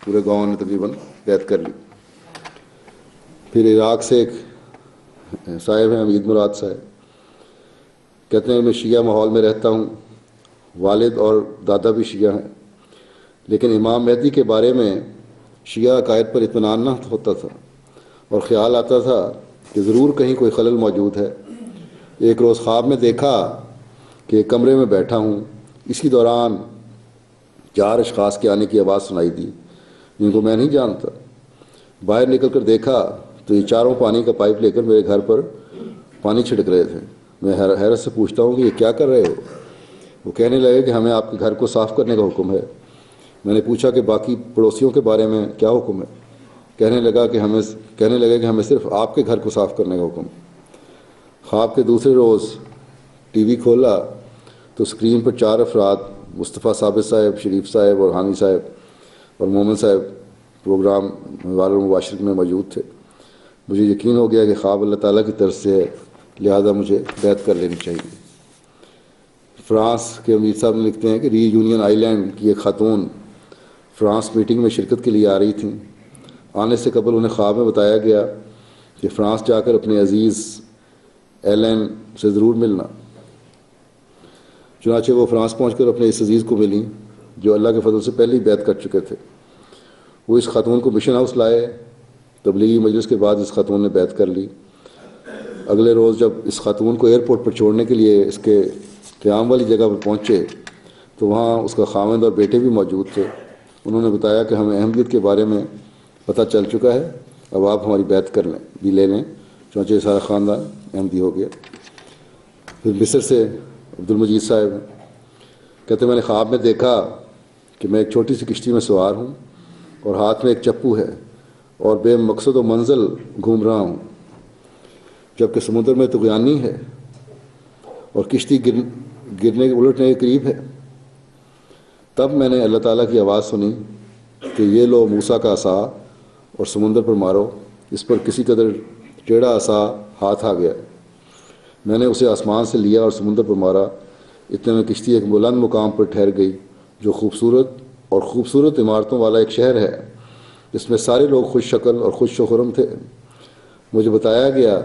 پورے گاؤں نے تقریباً بیعت کر لی۔ پھر عراق سے ایک صاحب ہیں امید مراد صاحب، کہتے ہیں میں شیعہ ماحول میں رہتا ہوں، والد اور دادا بھی شیعہ ہیں، لیکن امام مہدی کے بارے میں شیعہ عقائد پر اطمینان نہ ہوتا تھا اور خیال آتا تھا کہ ضرور کہیں کوئی خلل موجود ہے۔ ایک روز خواب میں دیکھا کہ ایک کمرے میں بیٹھا ہوں، اسی دوران 4 اشخاص کے آنے کی آواز سنائی دی جن کو میں نہیں جانتا۔ باہر نکل کر دیکھا تو یہ چاروں پانی کا پائپ لے کر میرے گھر پر پانی چھڑک رہے تھے۔ میں حیرت سے پوچھتا ہوں کہ یہ کیا کر رہے ہو؟ وہ کہنے لگے کہ ہمیں آپ کے گھر کو صاف کرنے کا حکم ہے۔ میں نے پوچھا کہ باقی پڑوسیوں کے بارے میں کیا حکم ہے؟ کہنے لگے کہ ہمیں صرف آپ کے گھر کو صاف کرنے کا حکم ہے۔ خواب کے دوسرے روز ٹی وی کھولا تو اسکرین پر 4 افراد مصطفیٰ ثابت صاحب، شریف صاحب اور حامی صاحب اور مومن صاحب پروگرام مباشرت میں موجود تھے۔ مجھے یقین ہو گیا کہ خواب اللہ تعالیٰ کی طرف سے ہے، لہذا مجھے بیعت کر لینی چاہیے۔ فرانس کے امیر صاحب نے لکھتے ہیں کہ ری یونین آئی لینڈ کی ایک خاتون فرانس میٹنگ میں شرکت کے لیے آ رہی تھیں۔ آنے سے قبل انہیں خواب میں بتایا گیا کہ فرانس جا کر اپنے عزیز ایلن سے ضرور ملنا۔ چنانچہ وہ فرانس پہنچ کر اپنے اس عزیز کو ملیں جو اللہ کے فضل سے پہلے ہی بیعت کر چکے تھے۔ وہ اس خاتون کو مشن ہاؤس لائے۔ تبلیغی مجلس کے بعد اس خاتون نے بیعت کر لی۔ اگلے روز جب اس خاتون کو ایئرپورٹ پر چھوڑنے کے لیے اس کے قیام والی جگہ پر پہنچے تو وہاں اس کا خاوند اور بیٹے بھی موجود تھے۔ انہوں نے بتایا کہ ہمیں احمدیت کے بارے میں پتہ چل چکا ہے، اب آپ ہماری بیعت کر لیں بھی لے لیں۔ چنانچہ سارا خاندان احمدی ہو گیا۔ پھر مصر سے عبد المجید صاحب ہیں، کہتے ہیں میں نے خواب میں دیکھا کہ میں ایک چھوٹی سی کشتی میں سوار ہوں اور ہاتھ میں ایک چپو ہے اور بے مقصد و منزل گھوم رہا ہوں، جبکہ سمندر میں طغیانی ہے اور کشتی گرنے الٹنے کے قریب ہے۔ تب میں نے اللہ تعالیٰ کی آواز سنی کہ یہ لو موسیٰ کا عصا اور سمندر پر مارو۔ اس پر کسی قدر ٹیڑھا عصا ہاتھ آ گیا۔ میں نے اسے آسمان سے لیا اور سمندر پر مارا۔ اتنے میں کشتی ایک بلند مقام پر ٹھہر گئی جو خوبصورت عمارتوں والا ایک شہر ہے، جس میں سارے لوگ خوش شکل اور خوش و خرم تھے۔ مجھے بتایا گیا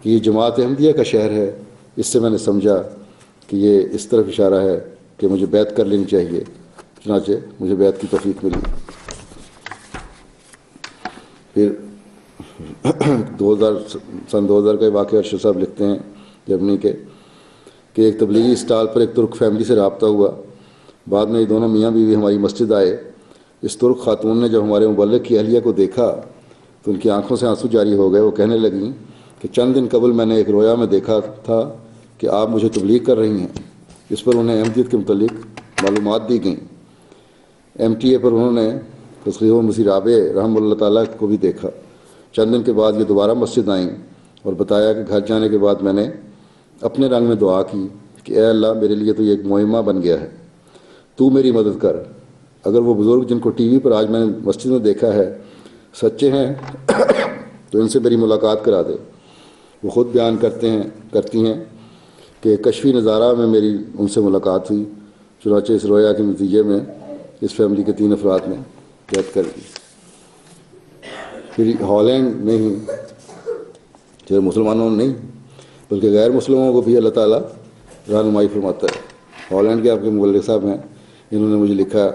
کہ یہ جماعت احمدیہ کا شہر ہے۔ اس سے میں نے سمجھا کہ یہ اس طرف اشارہ ہے کہ مجھے بیعت کر لینی چاہیے، چنانچہ مجھے بیعت کی توفیق ملی۔ پھر سن 2000 کا واقعہ ارشد صاحب لکھتے ہیں جرمنی کے کہ ایک تبلیغی اسٹال پر ایک ترک فیملی سے رابطہ ہوا۔ بعد میں یہ دونوں میاں بیوی ہماری مسجد آئے۔ اس ترک خاتون نے جب ہمارے مبلغ کی اہلیہ کو دیکھا تو ان کی آنکھوں سے آنسو جاری ہو گئے۔ وہ کہنے لگیں کہ چند دن قبل میں نے ایک رویا میں دیکھا تھا کہ آپ مجھے تبلیغ کر رہی ہیں۔ اس پر انہیں احمدیت کے متعلق معلومات دی گئیں۔ MTA پر انہوں نے تصغیر مسیح رابع رحمہ اللہ تعالیٰ کو بھی دیکھا۔ چند دن کے بعد یہ دوبارہ مسجد آئیں اور بتایا کہ گھر جانے کے بعد میں نے اپنے رنگ میں دعا کی کہ اے اللہ، میرے لیے تو یہ ایک مہمہ بن گیا ہے، تو میری مدد کر۔ اگر وہ بزرگ جن کو ٹی وی پر آج میں نے مسجد میں دیکھا ہے سچے ہیں تو ان سے میری ملاقات کرا دے۔ وہ خود بیان کرتی ہیں کہ کشفی نظارہ میں میری ان سے ملاقات ہوئی۔ چنانچہ اس رویا کے نتیجے میں اس فیملی کے 3 افراد نے بیعت کر دی۔ پھر ہالینڈ میں ہی صرف مسلمانوں نہیں بلکہ غیر مسلموں کو بھی اللہ تعالیٰ رہنمائی فرماتا ہے۔ ہالینڈ کے آپ کے مبلغ صاحب ہیں، انہوں نے مجھے لکھا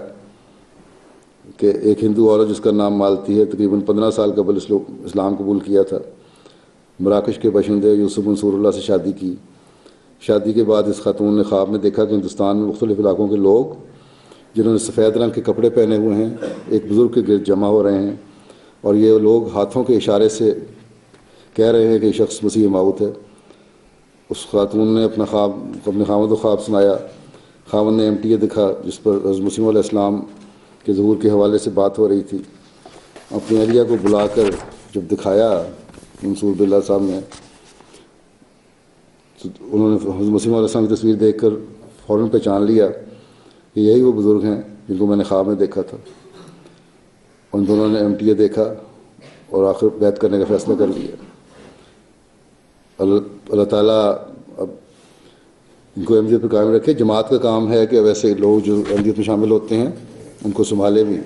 کہ ایک ہندو عورت جس کا نام مالتی ہے تقریباً 15 سال قبل اسلام قبول کیا تھا۔ مراکش کے باشندے یوسف منصور اللہ سے شادی کی۔ شادی کے بعد اس خاتون نے خواب میں دیکھا کہ ہندوستان میں مختلف علاقوں کے لوگ جنہوں نے سفید رنگ کے کپڑے پہنے ہوئے ہیں ایک بزرگ کے گرد جمع ہو رہے ہیں، اور یہ لوگ ہاتھوں کے اشارے سے کہہ رہے ہیں کہ یہ شخص مسیح موعود ہے۔ اس خاتون نے اپنے خاوند کو خواب سنایا۔ خاوند نے MTA دکھا جس پر حضرت مسیح علیہ السلام کے ظہور کے حوالے سے بات ہو رہی تھی۔ اپنی اہلیہ کو بلا کر جب دکھایا منصور باللہ صاحب نے، تو انہوں نے حضرت مسیح علیہ السلام کی تصویر دیکھ کر فوراً پہچان لیا کہ یہی وہ بزرگ ہیں جن کو میں نے خواب میں دیکھا تھا۔ ان دونوں نے MTA دیکھا اور آخر بیعت کرنے کا فیصلہ کر لیا۔ اللہ تعالیٰ اب ان کو احمدیت پر قائم رکھے۔ جماعت کا کام ہے کہ ویسے لوگ جو احمدیت میں شامل ہوتے ہیں ان کو سنبھالے بھی۔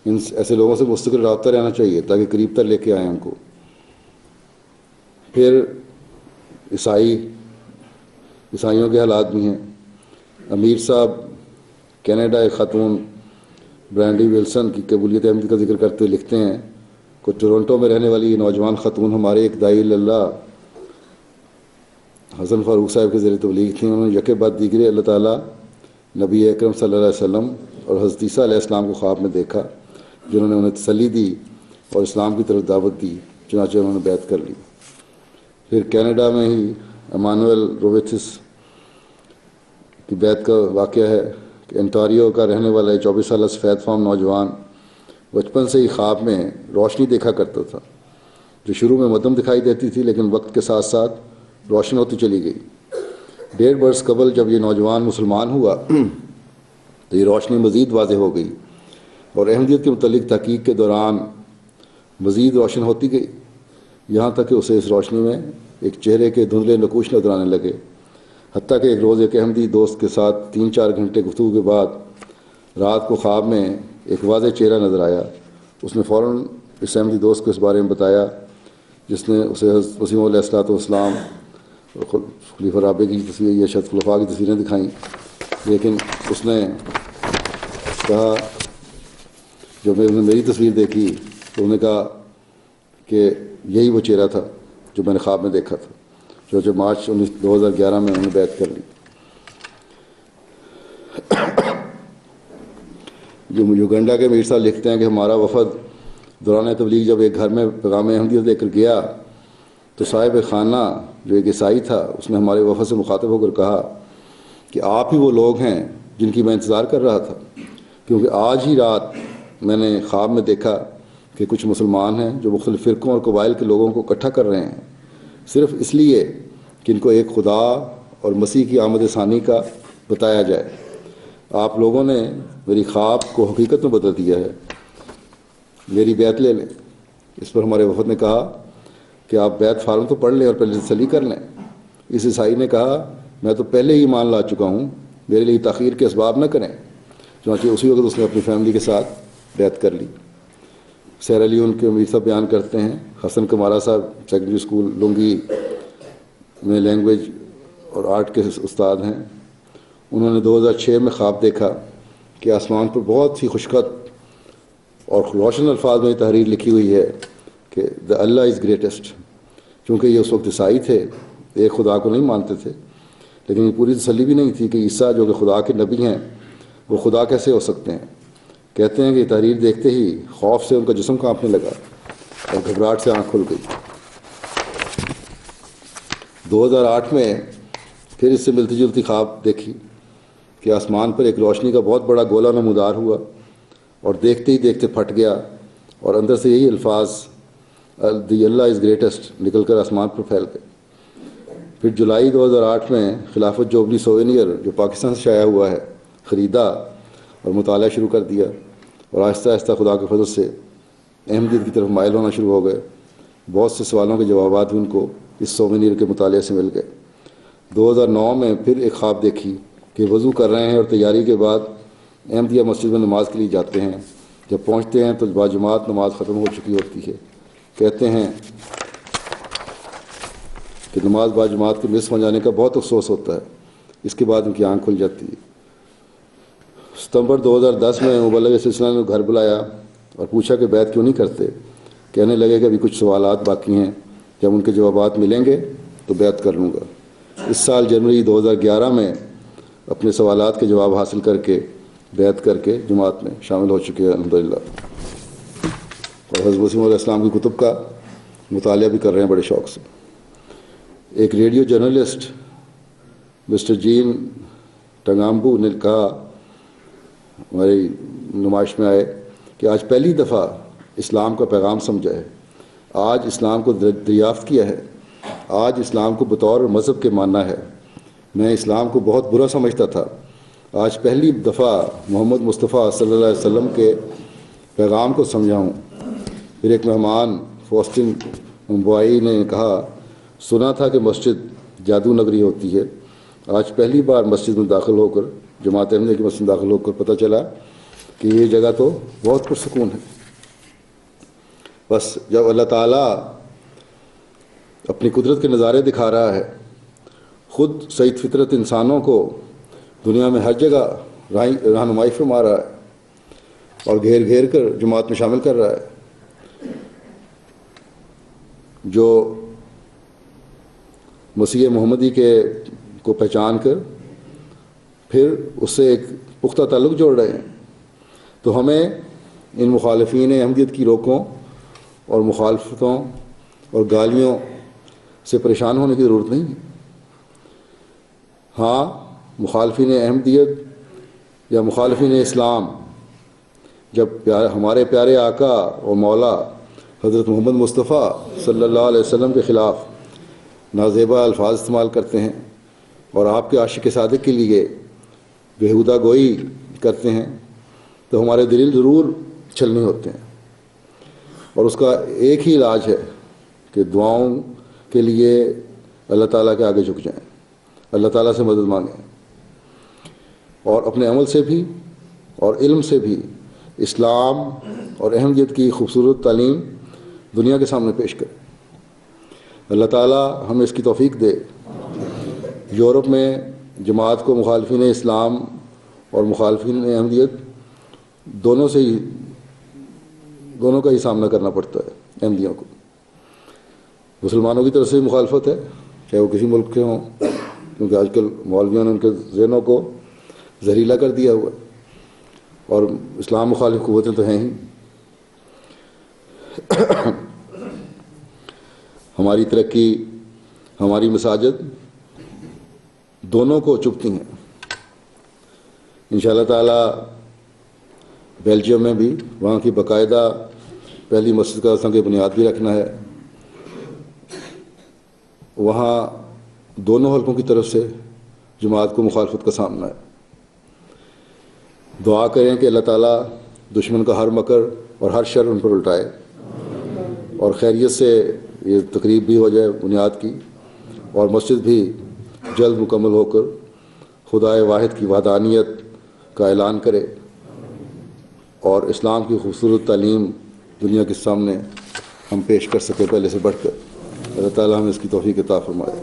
ایسے لوگوں سے مستقل رابطہ رہنا چاہیے تاکہ قریب تر لے کے آئیں ان کو۔ پھر عیسائیوں کے حالات بھی ہیں۔ امیر صاحب کینیڈا ایک خاتون برینڈی ولسن کی قبولیت احمدیت کا ذکر کرتے ہوئے لکھتے ہیں کہ ٹورنٹو میں رہنے والی یہ نوجوان خاتون ہمارے ایک داعی اللہ حسن فاروق صاحب کے ذریعے تبلیغ تھیں۔ انہوں نے یکے بعد دیگرے اللہ تعالیٰ، نبی اکرم صلی اللہ علیہ وسلم اور حضرت عیسیٰ علیہ السلام کو خواب میں دیکھا، جنہوں نے انہیں تسلی دی اور اسلام کی طرف دعوت دی، چنانچہ انہوں نے بیعت کر لی۔ پھر کینیڈا میں ہی امانویل رویتھس کی بیعت کا واقعہ ہے کہ انٹاریو کا رہنے والا 24 سالہ سفید فام نوجوان بچپن سے ہی خواب میں روشنی دیکھا کرتا تھا، جو شروع میں مدھم دکھائی دیتی تھی لیکن وقت کے ساتھ ساتھ روشن ہوتی چلی گئی۔ 1.5 برس قبل جب یہ نوجوان مسلمان ہوا تو یہ روشنی مزید واضح ہو گئی اور احمدیت کے متعلق تحقیق کے دوران مزید روشن ہوتی گئی، یہاں تک کہ اسے اس روشنی میں ایک چہرے کے دھندلے نقوش نظر آنے لگے۔ حتیٰ کہ ایک روز ایک احمدی دوست کے ساتھ 3-4 گھنٹے گفتگو کے بعد رات کو خواب میں ایک واضح چہرہ نظر آیا۔ اس نے فوراً اس احمدی دوست کو اس بارے میں بتایا، جس نے اسے حضرت مسیح علیہ السلام اور خلیفہ رابع کی تصویر یا شت خلفاء کی تصویریں دکھائیں، لیکن اس نے کہا، جب میں نے میری تصویر دیکھی تو انہوں نے کہا کہ یہی وہ چہرہ تھا جو میں نے خواب میں دیکھا تھا۔ جو مارچ 2011 میں انہوں نے بیعت کر لی۔ جو یوگنڈا کے امیر صاحب لکھتے ہیں کہ ہمارا وفد دوران تبلیغ جب ایک گھر میں پیغام احمدیت لے کر گیا تو صاحب خانہ جو ایک عیسائی تھا اس نے ہمارے وفد سے مخاطب ہو کر کہا کہ آپ ہی وہ لوگ ہیں جن کی میں انتظار کر رہا تھا، کیونکہ آج ہی رات میں نے خواب میں دیکھا کہ کچھ مسلمان ہیں جو مختلف فرقوں اور قبائل کے لوگوں کو اکٹھا کر رہے ہیں، صرف اس لیے کہ ان کو ایک خدا اور مسیح کی آمد ثانی کا بتایا جائے۔ آپ لوگوں نے میری خواب کو حقیقت میں بدل دیا ہے، میری بیعت لے لیں۔ اس پر ہمارے وفد نے کہا کہ آپ بیعت فارم تو پڑھ لیں اور پہلے تسلی کر لیں۔ اس عیسائی نے کہا میں تو پہلے ہی ایمان لا چکا ہوں، میرے لیے تاخیر کے اسباب نہ کریں۔ چنانچہ اسی وقت اس نے اپنی فیملی کے ساتھ بیعت کر لی۔ سیرا لیون کے امیر صاحب بیان کرتے ہیں، حسن کمارا صاحب سیکنڈری اسکول لنگی میں لینگویج اور آرٹ کے استاد ہیں۔ انہوں نے 2006 میں خواب دیکھا کہ آسمان پر بہت ہی خوشخط اور روشن الفاظ میں یہ تحریر لکھی ہوئی ہے کہ دا اللہ از گریٹسٹ۔ چونکہ یہ اس وقت عیسائی تھے، ایک خدا کو نہیں مانتے تھے، لیکن یہ پوری تسلی بھی نہیں تھی کہ عیسیٰ جو کہ خدا کے نبی ہیں وہ خدا کیسے ہو سکتے ہیں۔ کہتے ہیں کہ یہ تحریر دیکھتے ہی خوف سے ان کا جسم کانپنے لگا اور گھبراہٹ سے آنکھ کھل گئی۔ 2008 میں پھر اس سے ملتی جلتی خواب دیکھی کہ آسمان پر ایک روشنی کا بہت بڑا گولا نمودار ہوا اور دیکھتے ہی دیکھتے پھٹ گیا، اور اندر سے یہی الفاظ دی اللہ از گریٹسٹ نکل کر آسمان پر پھیل گئے۔ پھر جولائی 2008 میں خلافت جوبلی سووینئر جو پاکستان سے شائع ہوا ہے خریدا اور مطالعہ شروع کر دیا، اور آہستہ آہستہ خدا کے فضل سے احمدیت کی طرف مائل ہونا شروع ہو گئے۔ بہت سے سوالوں کے جوابات بھی ان کو اس سووینئر کے مطالعے سے مل گئے۔ 2009 میں پھر ایک خواب دیکھی کہ وضو کر رہے ہیں اور تیاری کے بعد احمدیہ مسجد میں نماز کے لیے جاتے ہیں۔ جب پہنچتے ہیں تو باجماعت نماز ختم ہو چکی ہوتی ہے۔ کہتے ہیں کہ نماز باجماعت کے مس ہو جانے کا بہت افسوس ہوتا ہے، اس کے بعد ان کی آنکھ کھل جاتی ہے۔ ستمبر 2010 میں مبلغ سلسلہ نے گھر بلایا اور پوچھا کہ بیعت کیوں نہیں کرتے۔ کہنے لگے کہ ابھی کچھ سوالات باقی ہیں، جب ان کے جوابات ملیں گے تو بیعت کر لوں گا۔ اس سال جنوری 2011 میں اپنے سوالات کے جواب حاصل کر کے بیعت کر کے جماعت میں شامل ہو چکے ہیں الحمدللہ، اور حضرت مسیح علیہ السلام کی کتب کا مطالعہ بھی کر رہے ہیں بڑے شوق سے۔ ایک ریڈیو جرنلسٹ مسٹر جین ٹنگامبو نے کہا، ہماری نمائش میں آئے، کہ آج پہلی دفعہ اسلام کا پیغام سمجھا ہے، آج اسلام کو دریافت کیا ہے، آج اسلام کو بطور مذہب کے ماننا ہے۔ میں اسلام کو بہت برا سمجھتا تھا، آج پہلی دفعہ محمد مصطفیٰ صلی اللہ علیہ وسلم کے پیغام کو سمجھا ہوں۔ پھر ایک مہمان فوسٹن ممبئی نے کہا، سنا تھا کہ مسجد جادو نگری ہوتی ہے، آج پہلی بار مسجد میں داخل ہو کر، جماعت احمدیہ کی مسجد میں داخل ہو کر پتہ چلا کہ یہ جگہ تو بہت پرسکون ہے۔ بس جب اللہ تعالیٰ اپنی قدرت کے نظارے دکھا رہا ہے، خود سعید فطرت انسانوں کو دنیا میں ہر جگہ رہنمائی فرما رہا ہے اور گھیر گھیر کر جماعت میں شامل کر رہا ہے، جو مسیح محمدی کو پہچان کر پھر اس سے ایک پختہ تعلق جوڑ رہے ہیں۔ تو ہمیں ان مخالفین احمدیت کی روکوں اور مخالفتوں اور گالیوں سے پریشان ہونے کی ضرورت نہیں ہے۔ ہاں، مخالفین احمدیت یا مخالفین اسلام جب ہمارے پیارے آقا اور مولا حضرت محمد مصطفیٰ صلی اللہ علیہ وسلم کے خلاف نازیبا الفاظ استعمال کرتے ہیں اور آپ کے عاشق صادق کے لیے بےہودہ گوئی کرتے ہیں، تو ہمارے دل ضرور چھلنے ہوتے ہیں، اور اس کا ایک ہی علاج ہے کہ دعاؤں کے لیے اللہ تعالیٰ کے آگے جھک جائیں، اللہ تعالیٰ سے مدد مانگیں، اور اپنے عمل سے بھی اور علم سے بھی اسلام اور احمدیت کی خوبصورت تعلیم دنیا کے سامنے پیش کریں۔ اللہ تعالیٰ ہمیں اس کی توفیق دے۔ یورپ میں جماعت کو مخالفین اسلام اور مخالفین احمدیت دونوں کا ہی سامنا کرنا پڑتا ہے۔ احمدیوں کو مسلمانوں کی طرف سے مخالفت ہے، چاہے وہ کسی ملک کے ہوں، کیونکہ آج کل مولویوں نے ان کے ذہنوں کو زہریلا کر دیا ہوا ہے، اور اسلام مخالف قوتیں تو ہیں ہی۔ ہماری ترقی، ہماری مساجد دونوں کو چبھتی ہیں۔ انشاءاللہ تعالیٰ بیلجیم میں بھی وہاں کی باقاعدہ پہلی مسجد کا سنگ بنیاد بھی رکھنا ہے۔ وہاں دونوں حلقوں کی طرف سے جماعت کو مخالفت کا سامنا ہے۔ دعا کریں کہ اللہ تعالیٰ دشمن کا ہر مکر اور ہر شر ان پر الٹائے، اور خیریت سے یہ تقریب بھی ہو جائے بنیاد کی، اور مسجد بھی جلد مکمل ہو کر خدائے واحد کی وحدانیت کا اعلان کرے، اور اسلام کی خوبصورت تعلیم دنیا کے سامنے ہم پیش کر سکیں پہلے سے بڑھ کر۔ اللہ تعالیٰ ہمیں اس کی توفیق عطا فرمائے۔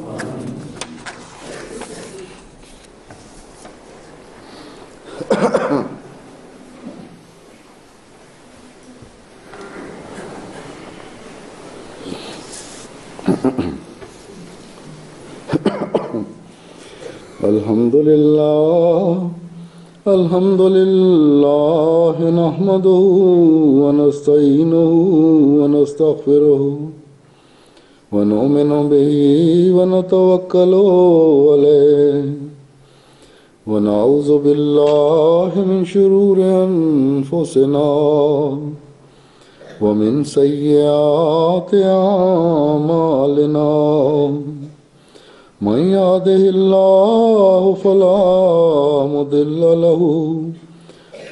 الحمد لله نحمده ونستعينه ونستغفره ونؤمن به ونتوكل عليه ونعوذ بالله من شرور أنفسنا ومن سيئات أعمالنا، من يهده الله فلا مضل له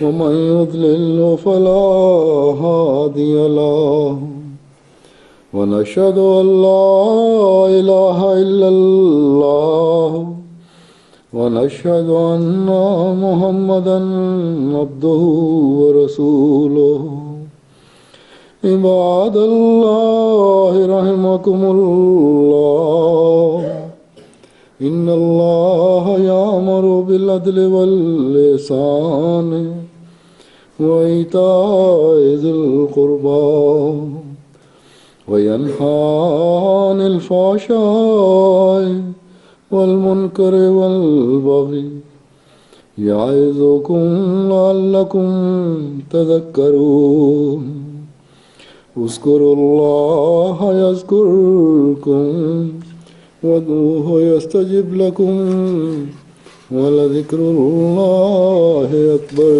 ومن يضلل فلا هادي له، ونشهد أن لا إله إلا الله ونشهد أن محمدا عبده ورسوله۔ عباد الله رحمكم الله، إن الله يأمر بالعدل والإحسان وإيتاء ذي القربى وينهى عن الفحشاء والمنكر والبغي، يعظكم لعلكم تذكرون۔ اذكروا الله يذكركم وادعوه يستجب لكم ولذكر الله أكبر۔